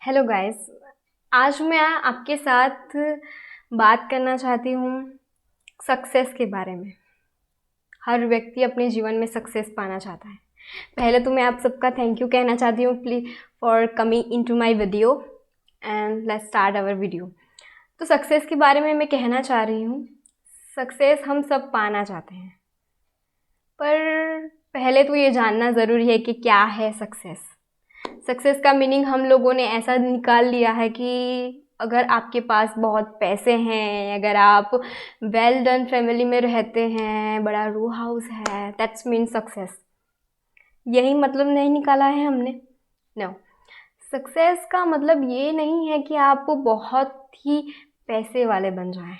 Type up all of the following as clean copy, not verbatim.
Hello guys. आज मैं आपके साथ बात करना चाहती हूँ सक्सेस के बारे में। हर व्यक्ति अपने जीवन में सक्सेस पाना चाहता है। पहले तो मैं आप सबका थैंक यू कहना चाहती हूँ please for coming into my video and let's start our video. तो सक्सेस के बारे में मैं कहना चाह रही हूँ, सक्सेस हम सब पाना चाहते हैं, पर पहले तो ये जानना ज़रूरी है कि क्या है सक्सेस। सक्सेस का मीनिंग हम लोगों ने ऐसा निकाल लिया है कि अगर आपके पास बहुत पैसे हैं, अगर आप वेल डन फैमिली में रहते हैं, बड़ा रो हाउस है, दैट्स मीन सक्सेस। यही मतलब नहीं निकाला है हमने। नो, सक्सेस का मतलब ये नहीं है कि आप बहुत ही पैसे वाले बन जाएं।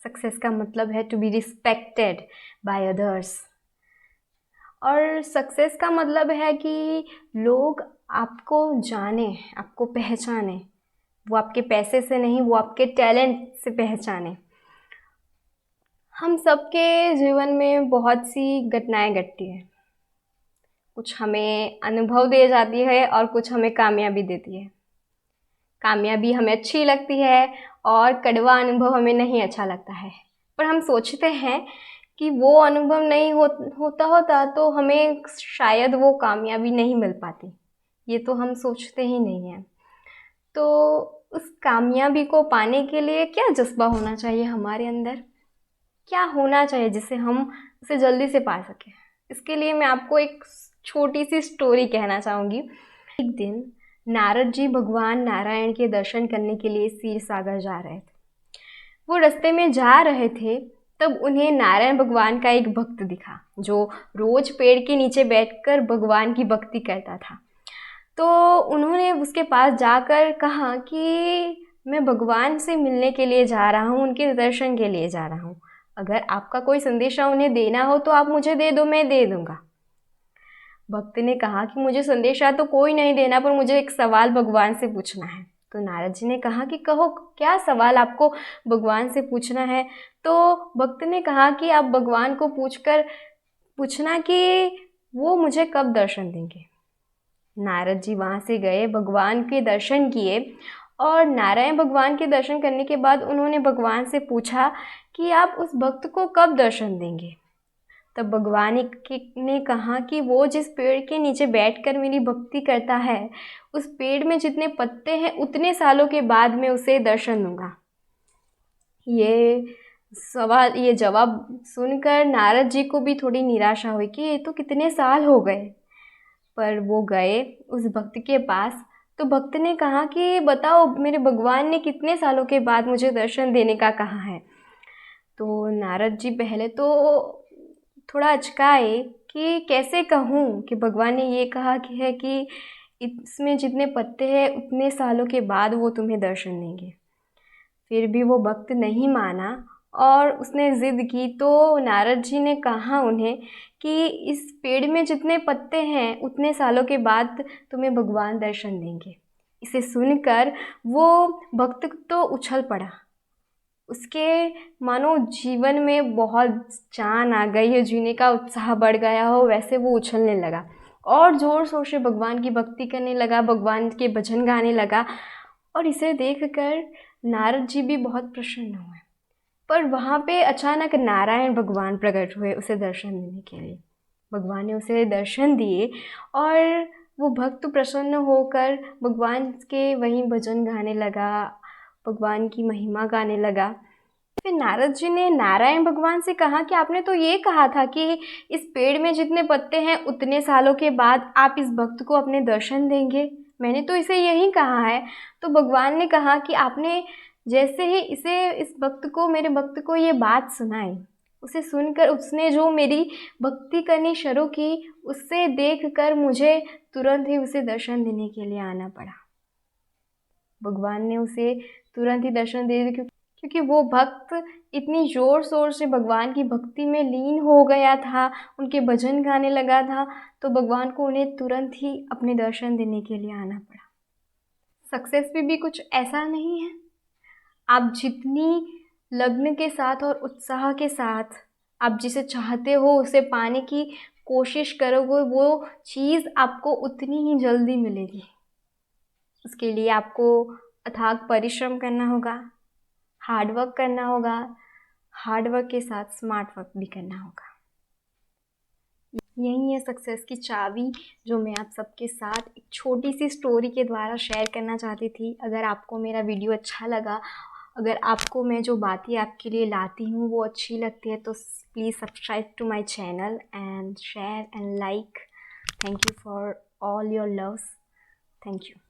सक्सेस का मतलब है to be respected by others. और सक्सेस का मतलब है कि लोग आपको जाने, आपको पहचाने। वो आपके पैसे से नहीं, वो आपके टैलेंट से पहचाने। हम सबके जीवन में बहुत सी घटनाएं घटती हैं। कुछ हमें अनुभव दे जाती है और कुछ हमें कामयाबी देती है। कामयाबी हमें अच्छी लगती है और कड़वा अनुभव हमें नहीं अच्छा लगता है। पर हम सोचते हैं कि वो अनुभव नहीं होता तो हमें शायद वो कामयाबी नहीं मिल पाती। ये तो हम सोचते ही नहीं हैं। तो उस कामयाबी को पाने के लिए क्या जज्बा होना चाहिए हमारे अंदर? क्या होना चाहिए जिससे हम उसे जल्दी से पा सकें? इसके लिए मैं आपको एक छोटी सी स्टोरी कहना चाहूँगी। एक दिन नारद जी भगवान नारायण के दर्शन करने के लिए क्षीर सागर जा रहे थे। वो रास्ते में जा रहे थे, तब उन्हें नारायण भगवान का एक भक्त दिखा जो रोज पेड़ के नीचे बैठकर भगवान की भक्ति करता था। तो उन्होंने उसके पास जाकर कहा कि मैं भगवान से मिलने के लिए जा रहा हूँ, उनके दर्शन के लिए जा रहा हूँ। अगर आपका कोई संदेशा उन्हें देना हो तो आप मुझे दे दो, मैं दे दूँगा। भक्त ने कहा कि मुझे संदेशा तो कोई नहीं देना, पर मुझे एक सवाल भगवान से पूछना है। तो नारद जी ने कहा कि कहो, क्या सवाल आपको भगवान से पूछना है? तो भक्त ने कहा कि आप भगवान को पूछना कि वो मुझे कब दर्शन देंगे। नारद जी वहाँ से गए, भगवान के दर्शन किए और नारायण भगवान के दर्शन करने के बाद उन्होंने भगवान से पूछा कि आप उस भक्त को कब दर्शन देंगे। तब भगवान ने कहा कि वो जिस पेड़ के नीचे बैठकर मेरी भक्ति करता है, उस पेड़ में जितने पत्ते हैं उतने सालों के बाद मैं उसे दर्शन दूंगा। ये जवाब सुनकर नारद जी को भी थोड़ी निराशा हुई कि ये तो कितने साल हो गए। पर वो गए उस भक्त के पास। तो भक्त ने कहा कि बताओ, मेरे भगवान ने कितने सालों के बाद मुझे दर्शन देने का कहा है। तो नारद जी पहले तो थोड़ा अचकाए कि कैसे कहूँ कि भगवान ने ये कहा कि इसमें जितने पत्ते हैं उतने सालों के बाद वो तुम्हें दर्शन देंगे। फिर भी वो भक्त नहीं माना और उसने ज़िद की। तो नारद जी ने कहा उन्हें कि इस पेड़ में जितने पत्ते हैं उतने सालों के बाद तुम्हें भगवान दर्शन देंगे। इसे सुनकर वो भक्त तो उछल पड़ा। उसके मानो जीवन में बहुत जान आ गई है, जीने का उत्साह बढ़ गया हो, वैसे वो उछलने लगा और ज़ोर शोर से भगवान की भक्ति करने लगा, भगवान के भजन गाने लगा। और इसे देखकर नारद जी भी बहुत प्रसन्न हुए। पर वहाँ पे अचानक नारायण भगवान प्रकट हुए उसे दर्शन देने के लिए। भगवान ने उसे दर्शन दिए और वो भक्त प्रसन्न होकर भगवान के वहीं भजन गाने लगा, भगवान की महिमा गाने लगा। फिर नारद जी ने नारायण भगवान से कहा कि आपने तो ये कहा था कि इस पेड़ में जितने पत्ते हैं उतने सालों के बाद आप इस भक्त को अपने दर्शन देंगे। मैंने तो इसे यही कहा है। तो भगवान ने कहा कि आपने जैसे ही इस भक्त को, मेरे भक्त को ये बात सुनाई, उसे सुनकर उसने जो मेरी भक्ति करनी शुरू की, उससे देखकर मुझे तुरंत ही उसे दर्शन देने के लिए आना पड़ा। भगवान ने उसे तुरंत ही दर्शन दे दिए क्योंकि वो भक्त इतनी ज़ोर शोर से भगवान की भक्ति में लीन हो गया था, उनके भजन गाने लगा था। तो भगवान को उन्हें तुरंत ही अपने दर्शन देने के लिए आना पड़ा। सक्सेस भी कुछ ऐसा नहीं है। आप जितनी लगन के साथ और उत्साह के साथ आप जिसे चाहते हो उसे पाने की कोशिश करोगे, वो चीज़ आपको उतनी ही जल्दी मिलेगी। उसके लिए आपको अथाक परिश्रम करना होगा, हार्ड वर्क करना होगा, हार्ड वर्क के साथ स्मार्ट वर्क भी करना होगा। यही है सक्सेस की चाबी, जो मैं आप सबके साथ एक छोटी सी स्टोरी के द्वारा शेयर करना चाहती थी। अगर आपको मेरा वीडियो अच्छा लगा, अगर आपको मैं जो बातें आपके लिए लाती हूँ वो अच्छी लगती है, तो please subscribe to my channel and share and like. Thank you for all your loves. Thank you.